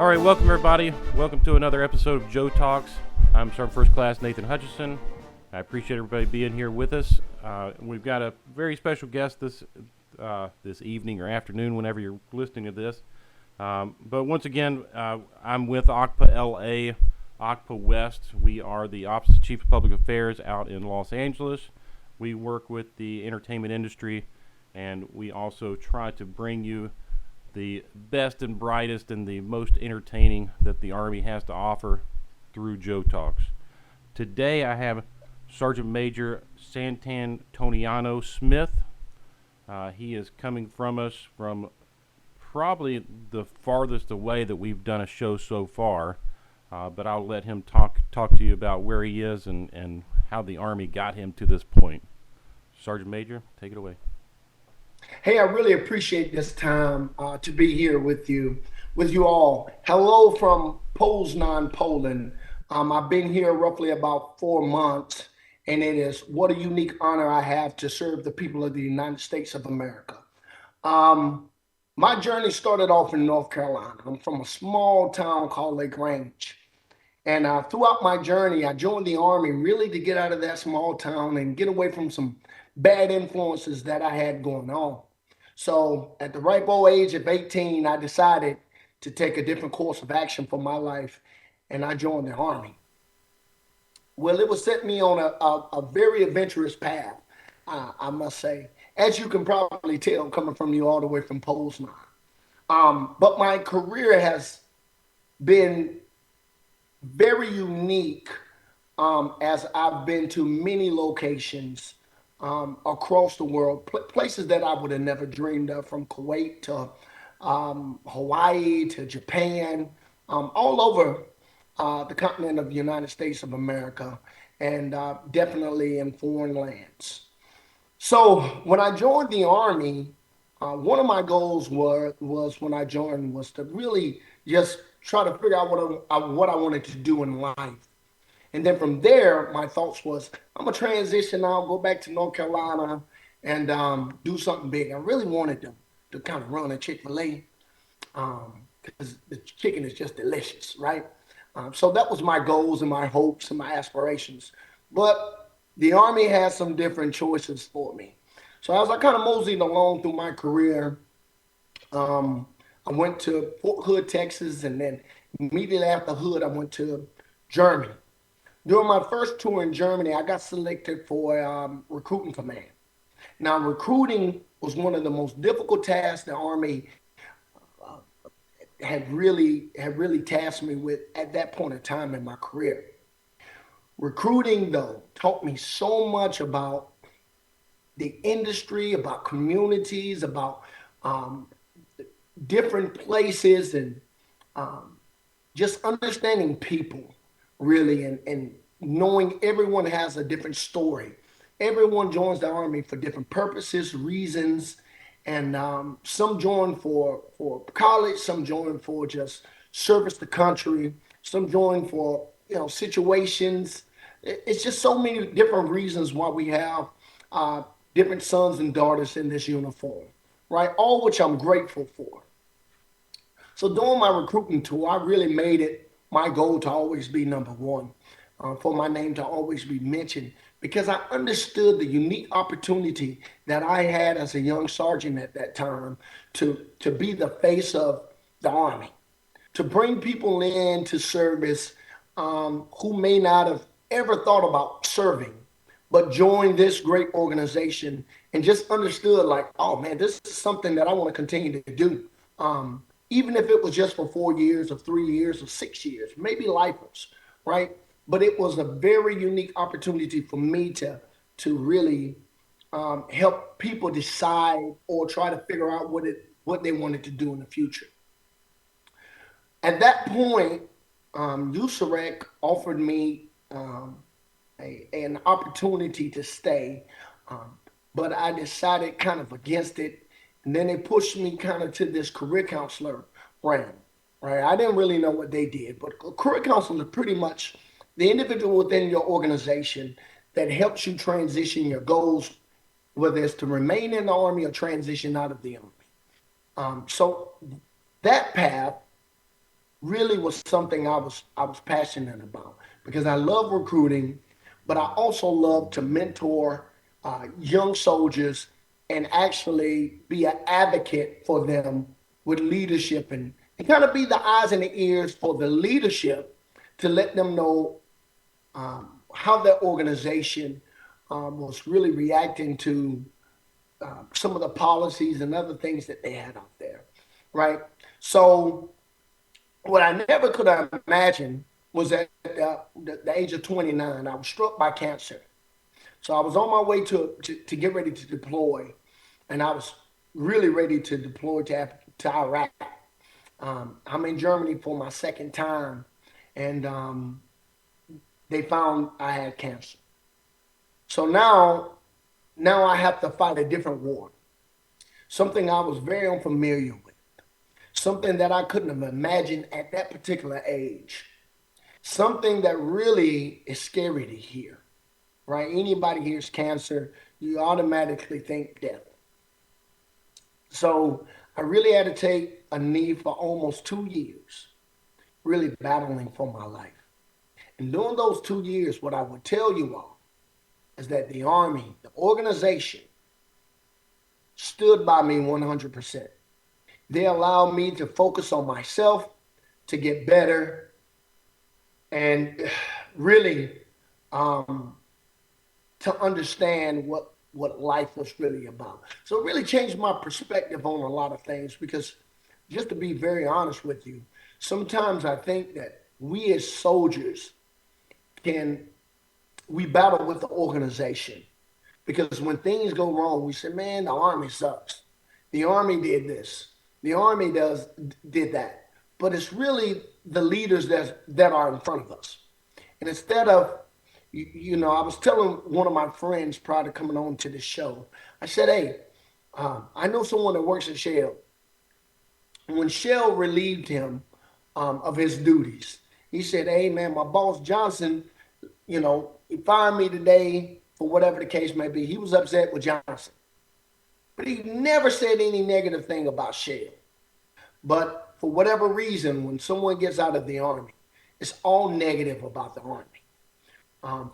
right, welcome everybody. Welcome to another episode of Joe Talks. I'm Sergeant First Class Nathan Hutchison. I appreciate everybody being here with us. We've got a very special guest this evening or afternoon, whenever you're listening to this. But once again, I'm with OCPA LA, OCPA West. We are the Office of Chief of Public Affairs out in Los Angeles. We work with the entertainment industry, and we also try to bring you the best and brightest and the most entertaining that the Army has to offer through Joe Talks. Today I have Sergeant Major Santantoniano Smith. He is coming from us from probably the farthest away that we've done a show so far, but I'll let him talk to you about where he is and how the Army got him to this point. Sergeant Major, take it away. Hey, I really appreciate this time to be here with you all. Hello from Poznan, Poland. I've been here roughly about 4 months, and it is what a unique honor I have to serve the people of the United States of America. My journey started off in North Carolina. I'm from a small town called Lake Range. And throughout my journey, I joined the Army really to get out of that small town and get away from some bad influences that I had going on. So at the ripe old age of 18, I decided to take a different course of action for my life, and I joined the Army. Well, it was set me on a very adventurous path, I must say, as you can probably tell coming from you all the way from Poznan. But my career has been very unique as I've been to many locations across the world, places that I would have never dreamed of, from Kuwait to Hawaii to Japan, all over the continent of the United States of America, and definitely in foreign lands. So when I joined the Army, one of my goals was when I joined was to really just try to figure out what I wanted to do in life. And then from there, my thoughts was, I'm going to transition now, go back to North Carolina and do something big. I really wanted to kind of run a Chick-fil-A because the chicken is just delicious, right? So that was my goals and my hopes and my aspirations. But the Army had some different choices for me. So as I kind of moseyed along through my career, I went to Fort Hood, Texas, and then immediately after Hood, I went to Germany. During my first tour in Germany, I got selected for recruiting command. Now, recruiting was one of the most difficult tasks the Army had really tasked me with at that point in time in my career. Recruiting, though, taught me so much about the industry, about communities, about different places, and just understanding people, really, and knowing everyone has a different story. Everyone joins the Army for different purposes, reasons, and some join for college, some join for just service the country, some join for situations. It's just so many different reasons why we have different sons and daughters in this uniform, right? All which I'm grateful for. So during my recruiting tour, I really made it my goal to always be number one, for my name to always be mentioned, because I understood the unique opportunity that I had as a young sergeant at that time to be the face of the Army, to bring people into service who may not have ever thought about serving, but joined this great organization and just understood like, oh man, this is something that I want to continue to do. Even if it was just for 4 years or 3 years or 6 years, maybe lifers, right? But it was a very unique opportunity for me to really help people decide or try to figure out what they wanted to do in the future. At that point, USAREC offered me an opportunity to stay, but I decided kind of against it. And then they pushed me kind of to this career counselor brand, right? I didn't really know what they did, but a career counselor is pretty much the individual within your organization that helps you transition your goals, whether it's to remain in the Army or transition out of the Army. So that path really was something I was passionate about because I love recruiting, but I also love to mentor young soldiers and actually be an advocate for them with leadership and kind of be the eyes and the ears for the leadership to let them know how their organization was really reacting to some of the policies and other things that they had out there, right? So what I never could have imagined was at the age of 29, I was struck by cancer. So I was on my way to get ready to deploy, and I was really ready to deploy to Iraq. I'm in Germany for my second time, and they found I had cancer. So now I have to fight a different war, something I was very unfamiliar with, something that I couldn't have imagined at that particular age, something that really is scary to hear, right? Anybody hears cancer, you automatically think death. So I really had to take a knee for almost 2 years, really battling for my life. And during those 2 years, what I would tell you all is that the Army, the organization, stood by me 100%. They allowed me to focus on myself, to get better, and really um, to understand what life was really about. So it really changed my perspective on a lot of things because just to be very honest with you, sometimes I think that we as soldiers can we battle with the organization because when things go wrong, we say, "Man, the army sucks. The army did this. The army did that." But it's really the leaders that are in front of us. And instead of, I was telling one of my friends prior to coming on to this show, I said, "Hey, I know someone that works at Shell. When Shell relieved him of his duties, he said, 'Hey, man, my boss Johnson, he fired me today for whatever the case may be.' He was upset with Johnson, but he never said any negative thing about Shell. But for whatever reason, when someone gets out of the army, it's all negative about the army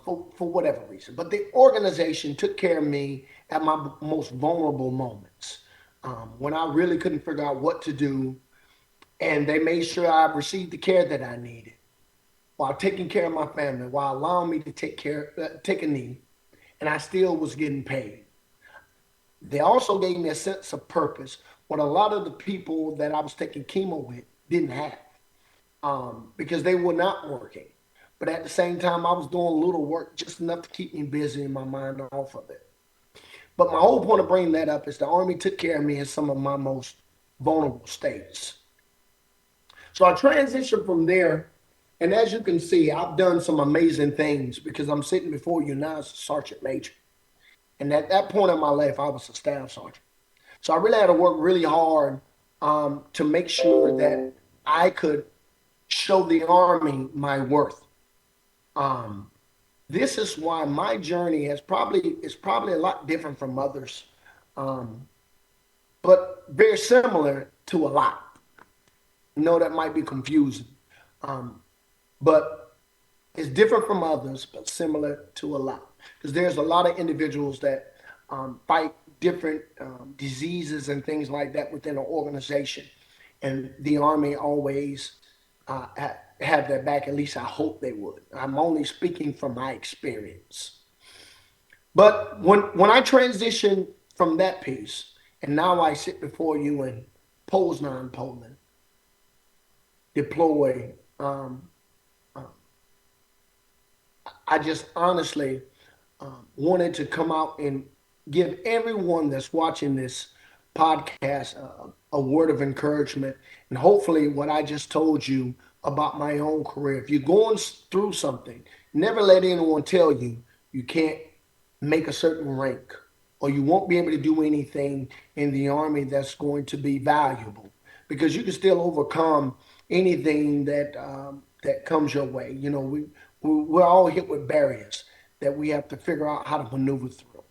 for whatever reason. But the organization took care of me at my most vulnerable moments when I really couldn't figure out what to do. And they made sure I received the care that I needed while taking care of my family, while allowing me to take a knee, and I still was getting paid. They also gave me a sense of purpose, what a lot of the people that I was taking chemo with didn't have because they were not working. But at the same time, I was doing a little work, just enough to keep me busy and my mind off of it. But my whole point of bringing that up is the Army took care of me in some of my most vulnerable states. So I transitioned from there. And as you can see, I've done some amazing things because I'm sitting before you now as a sergeant major. And at that point in my life, I was a staff sergeant. So I really had to work really hard to make sure that I could show the Army my worth. Um, this is why my journey is probably a lot different from others, um, but very similar to a lot. I know that might be confusing, um, but it's different from others, but similar to a lot. Because there's a lot of individuals that fight different diseases and things like that within an organization, and the Army always have their back. At least I hope they would. I'm only speaking from my experience. But when I transitioned from that piece, and now I sit before you in Poznan, Poland, deploy. Um, uh, I just honestly wanted to come out and give everyone that's watching this podcast a word of encouragement. And hopefully, what I just told you about my own career. If you're going through something, never let anyone tell you you can't make a certain rank or you won't be able to do anything in the Army that's going to be valuable because you can still overcome anything that comes your way. We're all hit with barriers that we have to figure out how to maneuver through.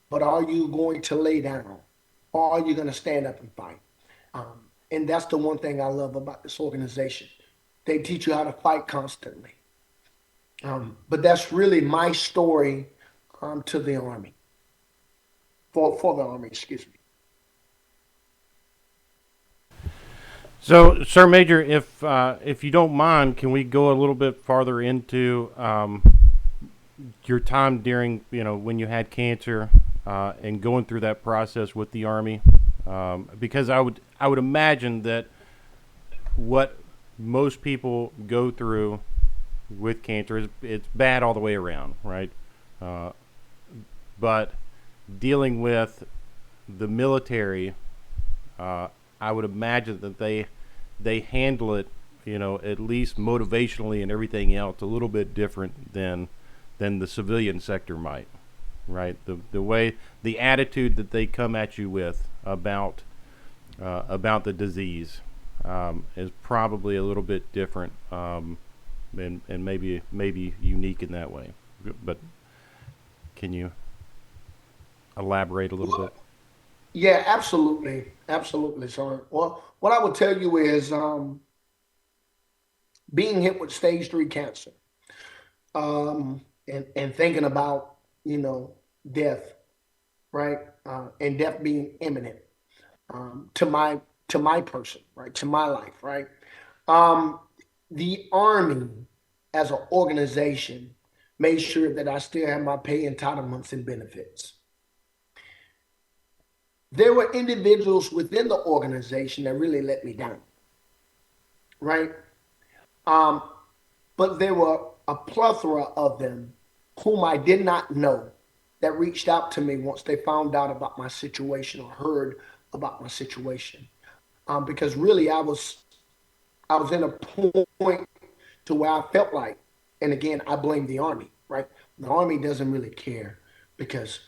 But are you going to lay down or are you going to stand up and fight? Um, and that's the one thing I love about this organization. They teach you how to fight constantly. But that's really my story to the Army, for the Army, excuse me. So, Sir Major, if you don't mind, can we go a little bit farther into your time during, when you had cancer, and going through that process with the Army? Because I would imagine that what most people go through with cancer is it's bad all the way around, right? Uh, but dealing with the military, uh, I would imagine that they handle it, at least motivationally and everything else, a little bit different than the civilian sector might, right? The way the attitude that they come at you with about the disease is probably a little bit different, and maybe unique in that way. But can you elaborate a little bit? Yeah, absolutely, absolutely, sir. Well, what I would tell you is being hit with stage 3 cancer, and thinking about death, right? And death being imminent, to my person, right? To my life, right? Um, the Army, as an organization, made sure that I still have my pay entitlements and benefits. There were individuals within the organization that really let me down, right? Um, but there were a plethora of them whom I did not know that reached out to me once they found out about my situation or heard about my situation. Because really, I was in a point to where I felt like, and again, I blame the Army, right? The Army doesn't really care because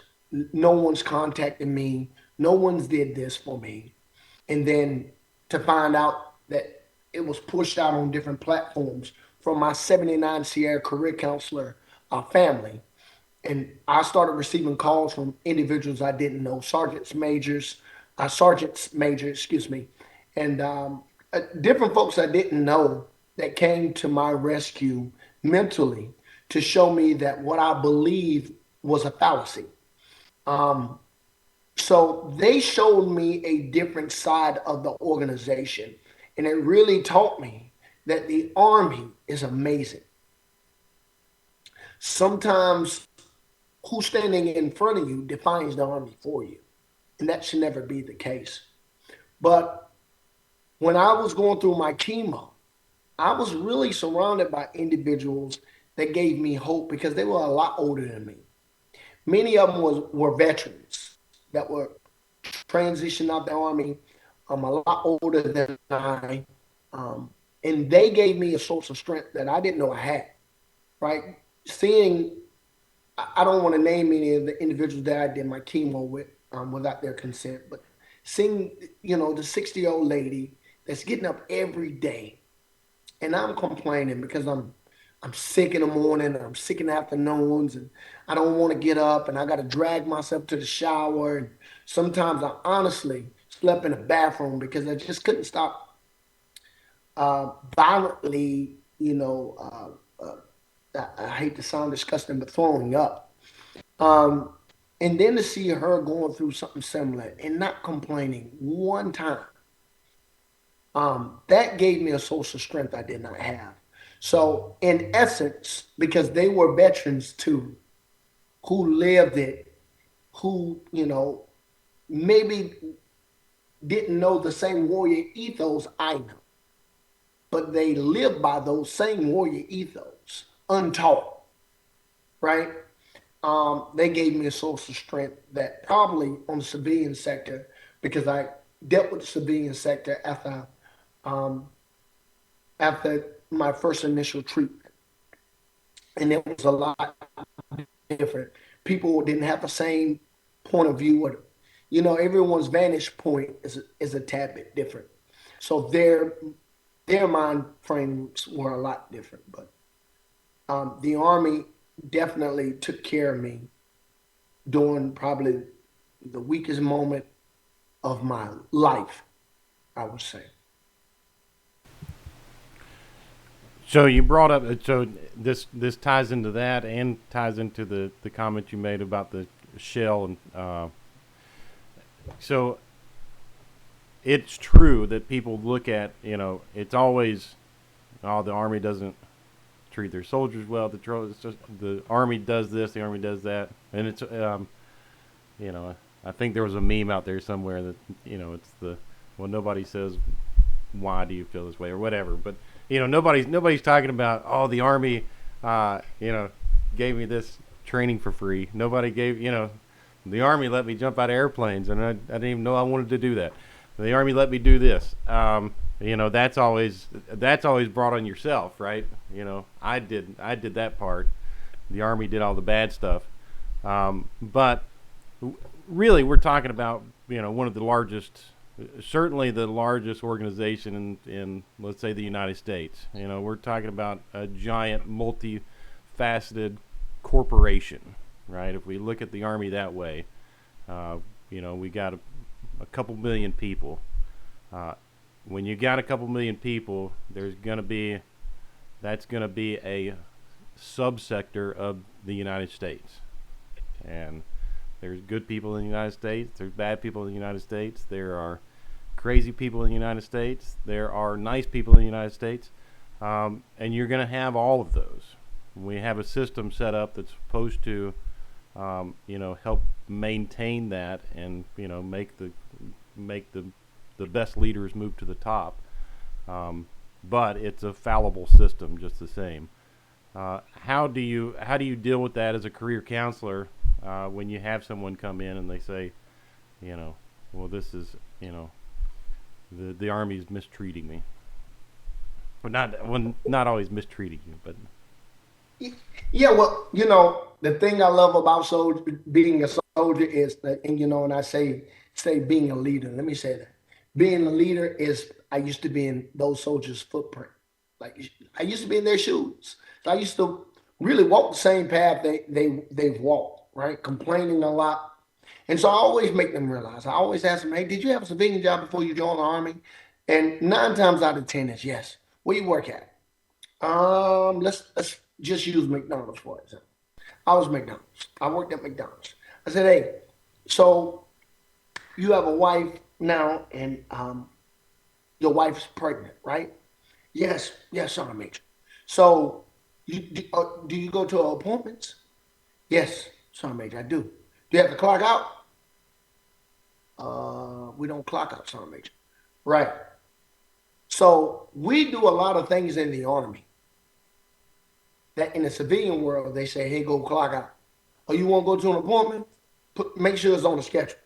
no one's contacted me, no one's did this for me, and then to find out that it was pushed out on different platforms from my 79 Sierra career counselor family. And I started receiving calls from individuals I didn't know, sergeants major, excuse me, and different folks I didn't know that came to my rescue mentally to show me that what I believed was a fallacy. Um, so they showed me a different side of the organization, and it really taught me that the Army is amazing. Sometimes who's standing in front of you defines the Army for you, and that should never be the case. But when I was going through my chemo, I was really surrounded by individuals that gave me hope because they were a lot older than me. Many of them were veterans that were transitioned out the Army, a lot older than I. Um, and they gave me a source of strength that I didn't know I had, right? Seeing, I don't want to name any of the individuals that I did my chemo with, without their consent, but seeing, the 60-year-old lady that's getting up every day, and I'm complaining because I'm sick in the morning and I'm sick in the afternoons, and I don't want to get up, and I got to drag myself to the shower, and sometimes I honestly slept in the bathroom because I just couldn't stop violently, I hate to sound disgusting, but throwing up. Um, and then to see her going through something similar and not complaining one time, that gave me a source of strength I did not have. So, in essence, because they were veterans too, who lived it, who, maybe didn't know the same warrior ethos I know, but they lived by those same warrior ethos, untaught, right? They gave me a source of strength that probably on the civilian sector, because I dealt with the civilian sector um, after my first initial treatment, and it was a lot different. People didn't have the same point of view, or everyone's vantage point is a tad bit different. So their mind frames were a lot different, but the Army definitely took care of me during probably the weakest moment of my life, I would say. So you brought up so this ties into that and ties into the comment you made about the shell and so it's true that people look at it's always the army doesn't treat their soldiers well. It's just the army does this, the army does that, and it's you know I think there was a meme out there somewhere that it's the nobody says why do you feel this way or whatever, but nobody's talking about the army gave me this training for free. Nobody gave the army let me jump out of airplanes and I didn't even know I wanted to do that. The army let me do this. That's always brought on yourself, right? I did that part. The army did all the bad stuff, but really we're talking about one of the largest, certainly the largest organization in let's say the United States. We're talking about a giant multifaceted corporation, right? If we look at the army that way, we got a couple million people. When you got a couple million people, that's gonna be a subsector of the United States, and there's good people in the United States. There's bad people in the United States. There are crazy people in the United States. There are nice people in the United States, and you're gonna have all of those. We have a system set up that's supposed to, help maintain that and make the best leaders move to the top. But it's a fallible system just the same. How do you deal with that as a career counselor when you have someone come in and they say, well, this is the Army's mistreating me, but not always mistreating you, but Yeah, well, the thing I love about being a soldier is that, and I say being a leader. Let me say that being a leader is I used to be in those soldiers' footprint. Like I used to be in their shoes. So I used to really walk the same path they've walked, right? Complaining a lot. And so I always make them realize. I always ask them, hey, did you have a civilian job before you joined the army? And 9 times out of 10 is yes. Where you work at? Let's just use McDonald's for example. I was McDonald's. I worked at McDonald's. I said, hey, so you have a wife now, and your wife's pregnant, right? Yes, yes, Sergeant Major. So do you go to appointments? Yes, Sergeant Major, I do. Do you have to clock out? We don't clock out, Sergeant Major. Right. So we do a lot of things in the army that in the civilian world they say, hey, go clock out. Or you want to go to an appointment? Make sure it's on the schedule,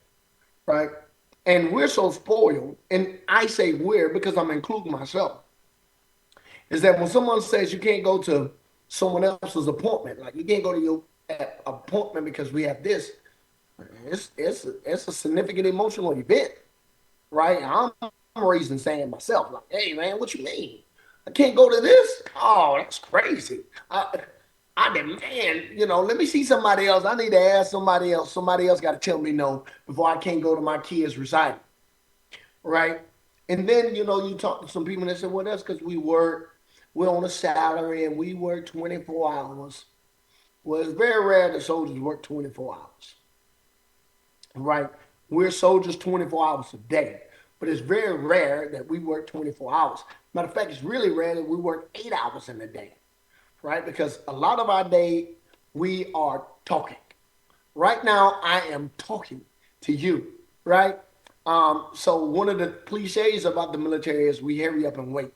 right? And we're so spoiled, and I say we're because I'm including myself, is that when someone says you can't go to someone else's appointment, like you can't go to your appointment because we have this, it's a significant emotional event, right? I'm raising saying myself, like, hey man, what you mean? I can't go to this? Oh, that's crazy. I demand, let me see somebody else. I need to ask somebody else. Somebody else got to tell me no before I can't go to my kids' recital, right? And then, you talk to some people and they say, well, that's because we're on a salary and we work 24 hours. Well, it's very rare that soldiers work 24 hours, right? We're soldiers 24 hours a day, but it's very rare that we work 24 hours. Matter of fact, it's really rare that we work 8 hours in a day, right? Because a lot of our day we are talking. Right now, I am talking to you, right? So one of the cliches about the military is we hurry up and wait.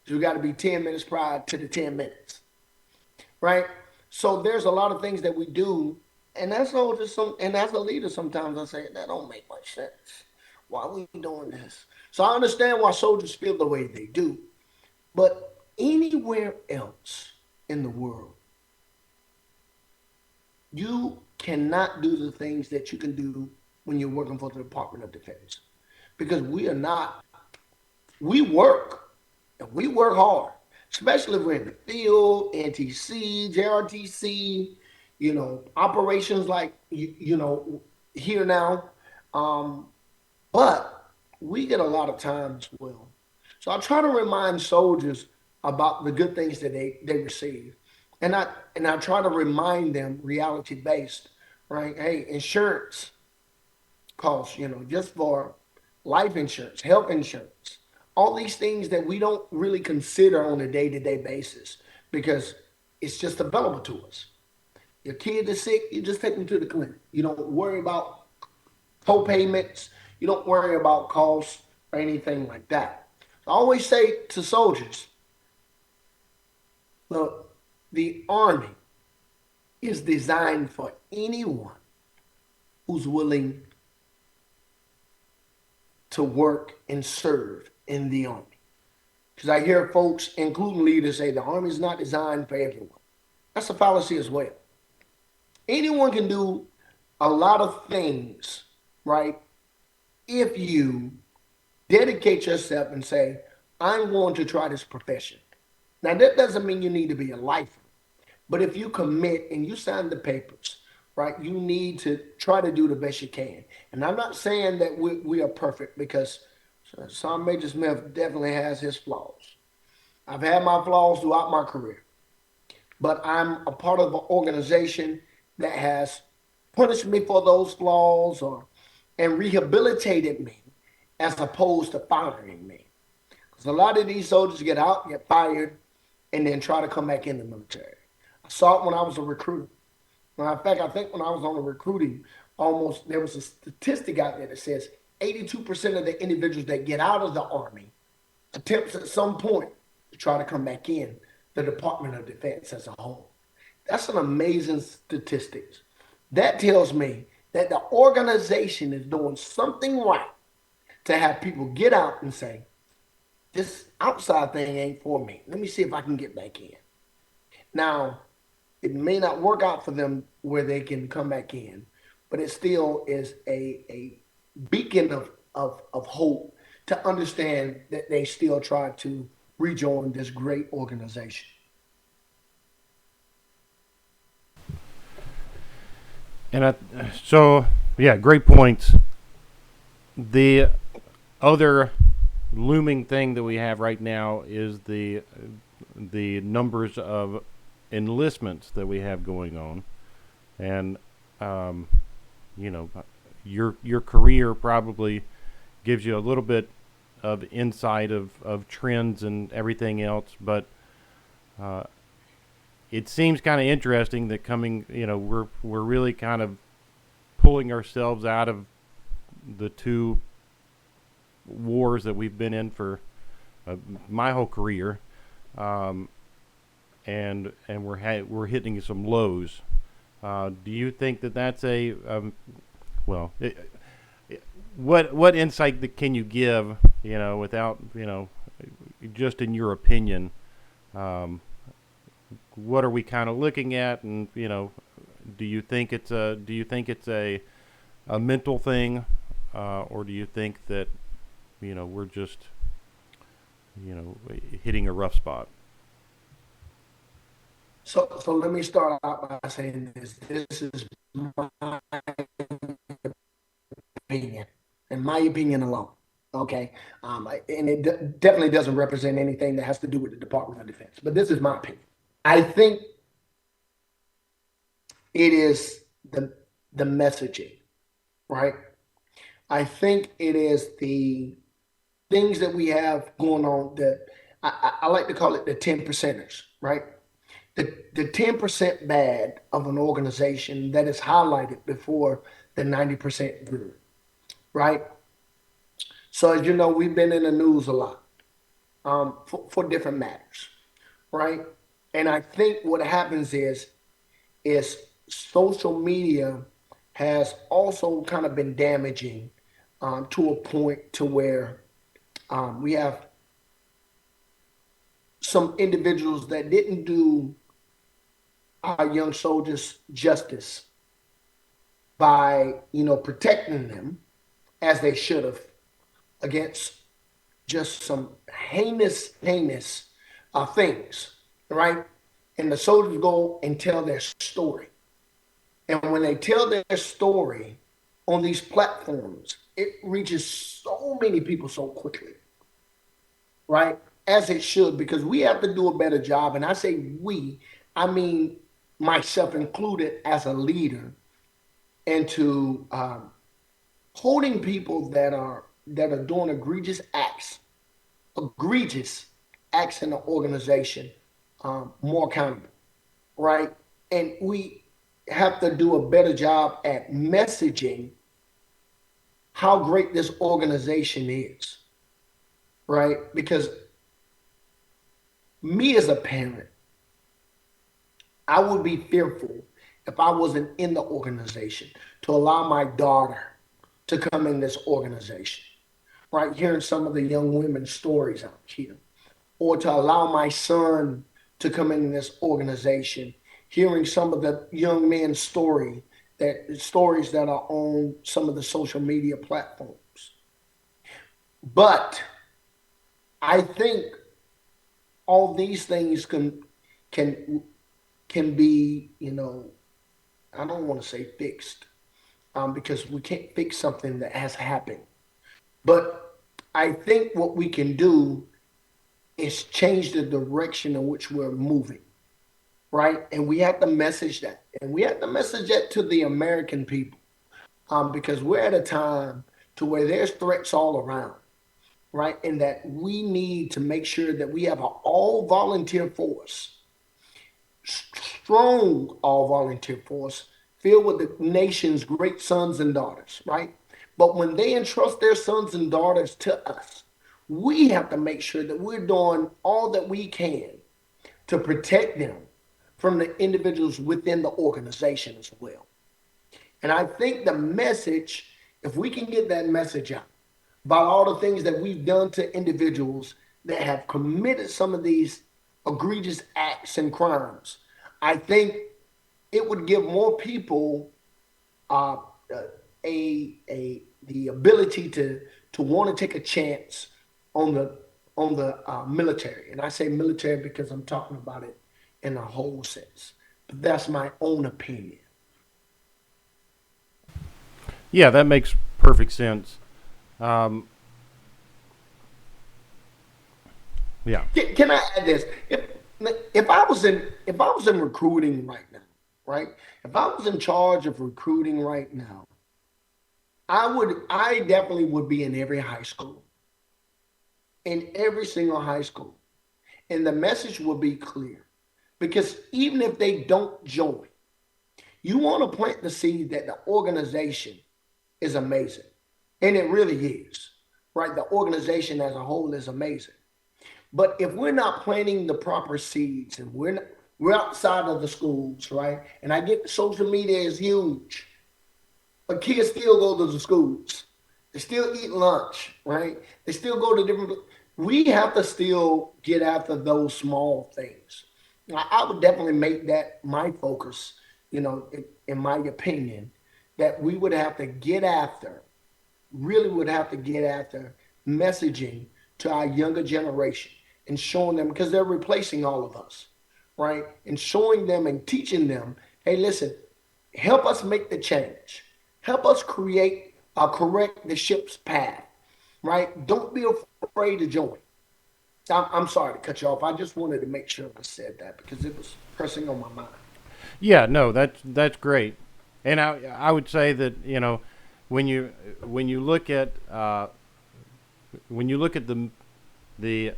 So we got to be 10 minutes prior to the 10 minutes, right? So there's a lot of things that we do, and that's all just and as a leader, sometimes I say that don't make much sense. Why are we doing this? So I understand why soldiers feel the way they do, but anywhere else in the world, you cannot do the things that you can do when you're working for the Department of Defense, because we work, and we work hard, especially if we're in the field, NTC, JRTC, operations like, here now. But we get a lot of time as well. So I try to remind soldiers about the good things that they receive. And I try to remind them reality based, right? Hey, insurance costs, just for life insurance, health insurance, all these things that we don't really consider on a day-to-day basis because it's just available to us. Your kid is sick, you just take them to the clinic. You don't worry about co-payments, you don't worry about costs or anything like that. I always say to soldiers, look, the Army is designed for anyone who's willing to work and serve in the Army. Because I hear folks, including leaders, say the Army is not designed for everyone. That's a fallacy as well. Anyone can do a lot of things, right? If you dedicate yourself and say, I'm going to try this profession. Now, that doesn't mean you need to be a lifer, but if you commit and you sign the papers, right, you need to try to do the best you can. And I'm not saying that we are perfect because Sergeant Major Smith definitely has his flaws. I've had my flaws throughout my career, but I'm a part of an organization that has punished me for those flaws or and rehabilitated me as opposed to firing me. Because a lot of these soldiers get out, get fired, and then try to come back in the military. I saw it when I was a recruiter. Well, in fact, I think when I was on the recruiting, almost there was a statistic out there that says 82% of the individuals that get out of the Army attempts at some point to try to come back in the Department of Defense as a whole. That's an amazing statistic. That tells me that the organization is doing something right to have people get out and say, this outside thing ain't for me. Let me see if I can get back in. Now, it may not work out for them where they can come back in, but it still is a beacon of hope to understand that they still try to rejoin this great organization. And so, yeah, great points. The other looming thing that we have right now is the numbers of enlistments that we have going on, and you know, your career probably gives you a little bit of insight of trends and everything else, but uh, it seems kind of interesting that we're really kind of pulling ourselves out of the two wars that we've been in for my whole career, um, and we're hitting some lows. Do you think that that's a well? What insight can you give? Without just in your opinion, what are we kind of looking at, and do you think it's a mental thing, or do you think that we're just hitting a rough spot? So let me start out by saying this. This is my opinion, and my opinion alone. Okay, and it definitely doesn't represent anything that has to do with the Department of Defense. But this is my opinion. I think it is the messaging, right? I think it is the things that we have going on that I like to call it the 10 percenters, right? The 10% bad of an organization that is highlighted before the 90% good, right? So as you know, we've been in the news a lot for different matters, right? And I think what happens is social media has also kind of been damaging to a point to where we have some individuals that didn't do our young soldiers justice by protecting them as they should have against just some heinous things, right? And the soldiers go and tell their story. And when they tell their story on these platforms, it reaches so many people so quickly, right? as it should, because we have to do a better job. And I say we, I mean myself included as a leader, into holding people that are doing egregious acts in the organization, more accountable, right? And we have to do a better job at messaging how great this organization is, right? Because me as a parent, I would be fearful if I wasn't in the organization to allow my daughter to come in this organization, right? Hearing some of the young women's stories out here, or to allow my son to come in this organization, hearing some of the young men's stories that are on some of the social media platforms. But I think all these things can can be, I don't want to say fixed, because we can't fix something that has happened. But I think what we can do is change the direction in which we're moving, right? And we have to message that. And we have to message that to the American people, because we're at a time to where there's threats all around, right? And that we need to make sure that we have an all volunteer force, strong all volunteer force, filled with the nation's great sons and daughters, right? But when they entrust their sons and daughters to us, we have to make sure that we're doing all that we can to protect them from the individuals within the organization as well. And I think the message, if we can get that message out about all the things that we've done to individuals that have committed some of these egregious acts and crimes, I think it would give more people uh, the ability to want to take a chance on the military. And I say military because I'm talking about it in a whole sense. But that's my own opinion. Yeah, that makes perfect sense. Um, yeah. Can I add this? If I was in recruiting right now, right? If I was in charge of recruiting right now, I definitely would be in every high school, in every single high school, and the message will be clear. Because even if they don't join, you want to plant the seed that the organization is amazing, and it really is, right? The organization as a whole is amazing. But if we're not planting the proper seeds, and we're outside of the schools, right? And I get social media is huge, but kids still go to the schools. They still eat lunch, right? They still go to different. We have to still get after those small things. I would definitely make that my focus, in my opinion, that we would have to get after, really would have to get after messaging to our younger generation and showing them, because they're replacing all of us, right? And showing them and teaching them, hey, listen, help us make the change. Help us correct the ship's path, right? Don't be afraid to join. I'm sorry to cut you off. I just wanted to make sure I said that because it was pressing on my mind. Yeah, no, that's great. And I would say that, when you when you look at the the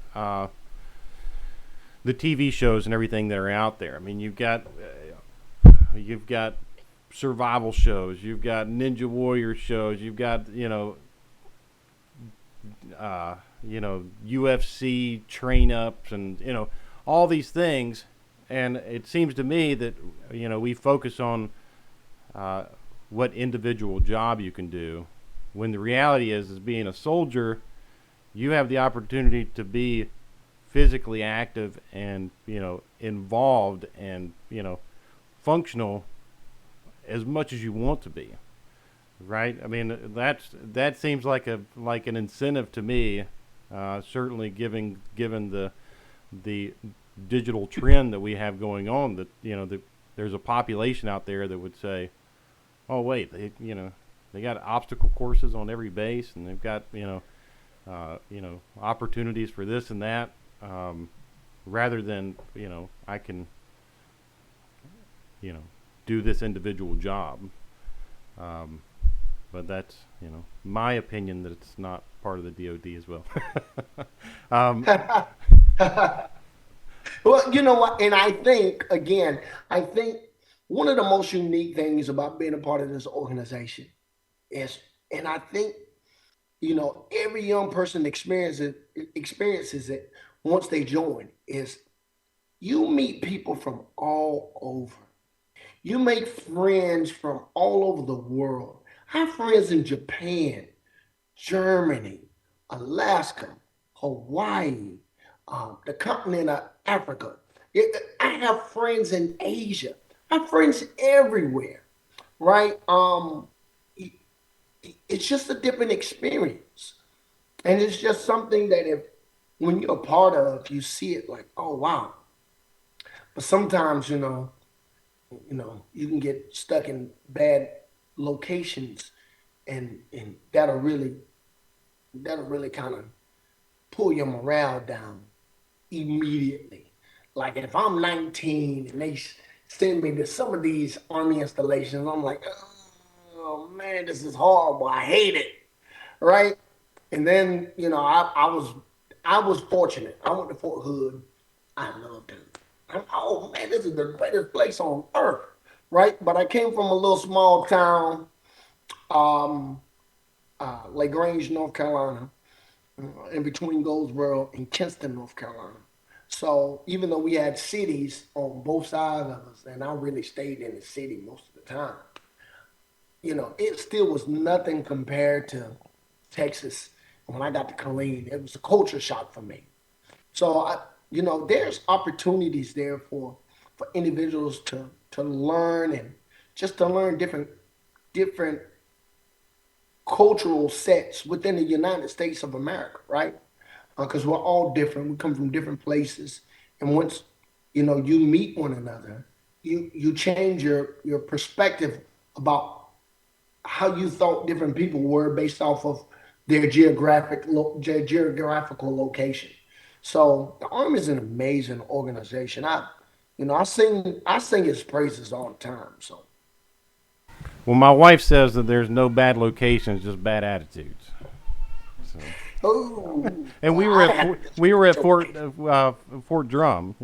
TV shows and everything that are out there. I mean, you've got survival shows, you've got ninja warrior shows, you've got UFC train ups, and all these things. And it seems to me that we focus on what individual job you can do, when the reality is being a soldier, you have the opportunity to be physically active and involved and functional as much as you want to be, right? I mean, that seems like an incentive to me. Certainly, given the digital trend that we have going on, that there's a population out there that would say, oh wait, they got obstacle courses on every base, and they've got opportunities for this and that. rather than, I can, do this individual job. Um, but that's, my opinion that it's not part of the DoD as well. um, Well, you know what? And I think, again, I think one of the most unique things about being a part of this organization is, and I think, every young person experiences it once they join, is you meet people from all over. You make friends from all over the world. I have friends in Japan, Germany, Alaska, Hawaii, the continent of Africa. I have friends in Asia. I have friends everywhere, right? It's just a different experience, and it's just something that if when you're a part of, you see it like, oh wow. But sometimes, you can get stuck in bad locations, and that'll really kind of pull your morale down immediately. Like if I'm 19 and they send me to some of these army installations, I'm like, oh man, this is horrible. I hate it, right? And then I was fortunate. I went to Fort Hood. I loved it. Oh man, this is the greatest place on earth, right? But I came from a little small town, um, LaGrange, North Carolina, in between Goldsboro and Kinston, North Carolina. So even though we had cities on both sides of us, and I really stayed in the city most of the time, it still was nothing compared to Texas. When I got to Killeen, it was a culture shock for me. So there's opportunities there for individuals to learn, and just to learn different cultural sets within the United States of America, right? Because we're all different. We come from different places, and once you meet one another, you change your perspective about how you thought different people were based off of their geographical location. So the Army is an amazing organization. I sing its praises all the time. So well, my wife says that there's no bad locations, just bad attitudes. So, oh, and we were I at have we were at to Fort Drum,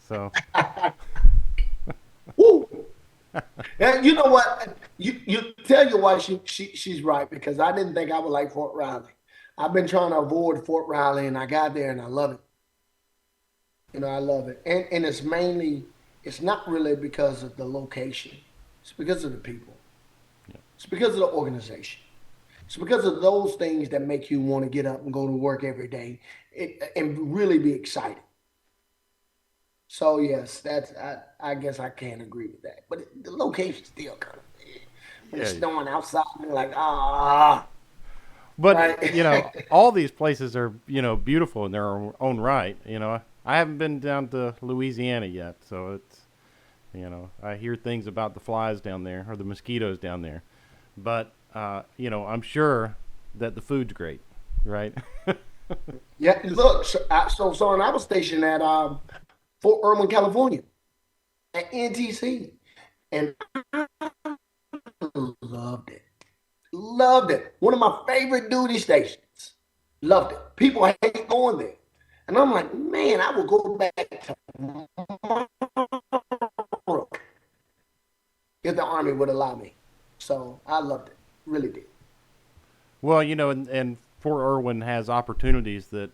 so woo. And you know what? You tell your wife she's right, because I didn't think I would like Fort Riley. I've been trying to avoid Fort Riley, and I got there and I love it. I love it. And it's not really because of the location. It's because of the people. yeah. It's because of the organization. It's because of those things that make you want to get up and go to work every day, and really be excited. So yes, I guess I can't agree with that. But the location still kind of when it's Yeah. snowing outside, you're like, ah, But right. all these places are beautiful in their own right. I haven't been down to Louisiana yet, so it's I hear things about the flies down there or the mosquitoes down there, but I'm sure that the food's great, right? Yeah, look, so I was stationed at Fort Irwin, California, at NTC, and loved it. Loved it. One of my favorite duty stations. Loved it. People hate going there. And I'm like, man, I will go back tomorrow if the Army would allow me. So I loved it. Really did. Well, and Fort Irwin has opportunities that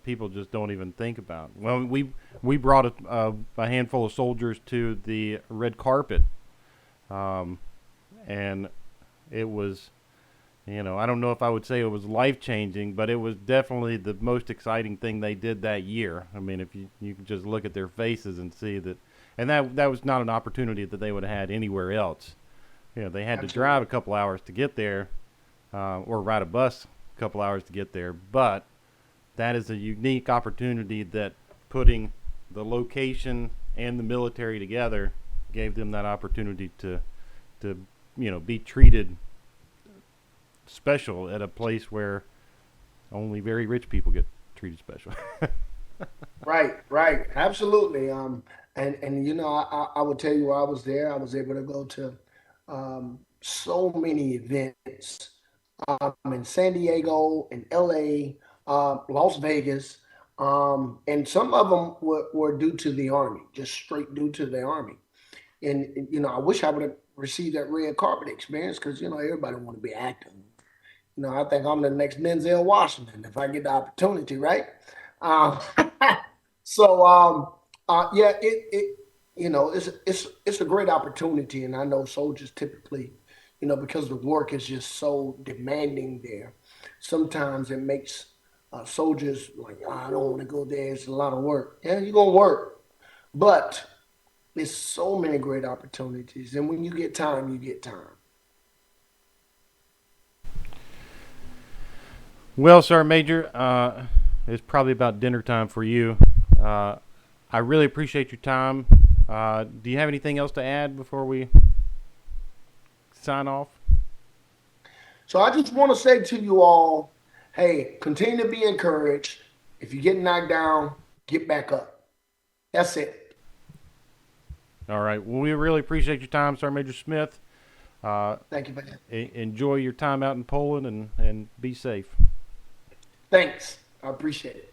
people just don't even think about. Well, we brought a handful of soldiers to the red carpet, um, and it was I don't know if I would say it was life changing, but it was definitely the most exciting thing they did that year. I mean, if you can just look at their faces and see that, and that was not an opportunity that they would have had anywhere else. They had to drive a Absolutely. couple hours to get there, or ride a bus a couple hours to get there. But that is a unique opportunity that putting the location and the military together gave them that opportunity to be treated special at a place where only very rich people get treated special. Right, absolutely. And you know, I would tell you while I was there, I was able to go to so many events in San Diego, in LA, Las Vegas, and some of them were due to the Army, just straight due to the Army. And you know, I wish I would have received that red carpet experience because you know everybody want to be active. You know, I think I'm the next Denzel Washington if I get the opportunity, right? Um, so yeah, you know it's a great opportunity, and I know soldiers typically, you know, because the work is just so demanding there. Sometimes it makes soldiers like, "Oh, I don't want to go there. It's a lot of work." Yeah, you're gonna work, but there's so many great opportunities, and when you get time, you get time. Well, Sergeant Major, it's probably about dinner time for you. Uh, I really appreciate your time. Do you have anything else to add before we sign off? So I just want to say to you all, hey, continue to be encouraged. If you get knocked down, get back up. That's it. All right. Well, we really appreciate your time, Sergeant Major Smith. Uh, Thank you for that. enjoy your time out in Poland and be safe. Thanks. I appreciate it.